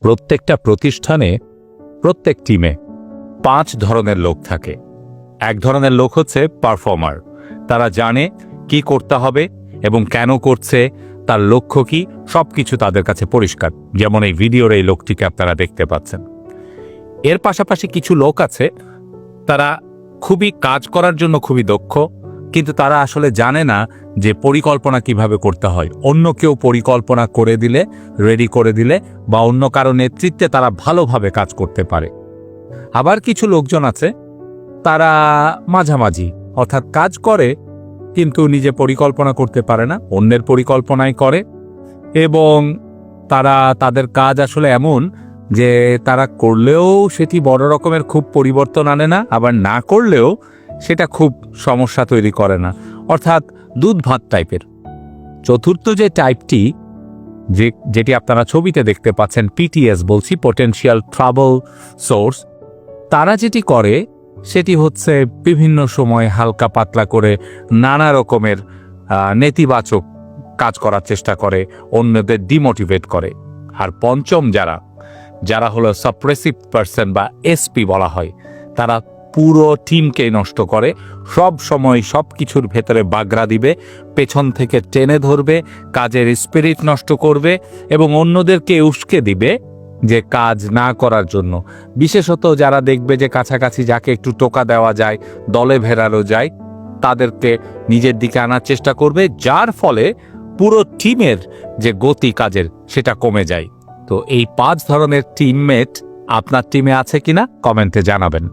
প্রত্যেকটা প্রতিষ্ঠানে প্রত্যেক টিমে 5 ধরনের লোক থাকে। এক ধরনের লোক হচ্ছে পারফর্মার। তারা জানে কি করতে হবে এবং কেন করছে, তার লক্ষ্য কি, সবকিছু তাদের কাছে পরিষ্কার। যেমন এই ভিডিওর এই লোকটিকে আপনারা দেখতে পাচ্ছেন। এর পাশাপাশি কিছু লোক আছে, তারা খুবই কাজ করার জন্য খুবই দক্ষ, কিন্তু তারা আসলে জানে না যে পরিকল্পনা কিভাবে করতে হয়। অন্য কেউ পরিকল্পনা করে দিলে, রেডি করে দিলে বা অন্য কারো নেতৃত্বে তারা ভালোভাবে কাজ করতে পারে। আবার কিছু লোকজন আছে, তারা মাঝামাঝি, অর্থাৎ কাজ করে কিন্তু নিজে পরিকল্পনা করতে পারে না, অন্যের পরিকল্পনাই করে, এবং তারা তাদের কাজ আসলে এমন যে তারা করলেও সেটি বড় রকমের খুব পরিবর্তন আনে না, আবার না করলেও সেটা খুব সমস্যা তৈরি করে না, অর্থাৎ দুধ ভাত টাইপের। চতুর্থ যে টাইপটি, যেটি আপনারা ছবিতে দেখতে পাচ্ছেন, পিটিএস বলছি, পটেনশিয়াল ট্রাবল সোর্স, তারা যেটি করে সেটি হচ্ছে বিভিন্ন সময় হালকা পাতলা করে নানা রকমের নেতিবাচক কাজ করার চেষ্টা করে, অন্যদের ডিমোটিভেট করে। আর পঞ্চম যারা হলো সাপ্রেসিভ পার্সন বা এসপি বলা হয়, তারা পুরো টিমকে নষ্ট করে, সব সময় সব কিছুর ভেতরে বাগড়া দিবে, পেছন থেকে টেনে ধরবে, কাজের স্পিরিট নষ্ট করবে এবং অন্যদেরকে উস্কে দিবে যে কাজ না করার জন্য। বিশেষত যারা দেখবে যে কাছাকাছি যাকে একটু টোকা দেওয়া যায়, দলে ভেড়ানো যায়, তাদেরকে নিজের দিকে আনার চেষ্টা করবে, যার ফলে পুরো টিমের যে গতি কাজের সেটা কমে যায়। তো এই 5 ধরনের টিমমেট আপনার টিমে আছে কিনা কমেন্টে জানাবেন।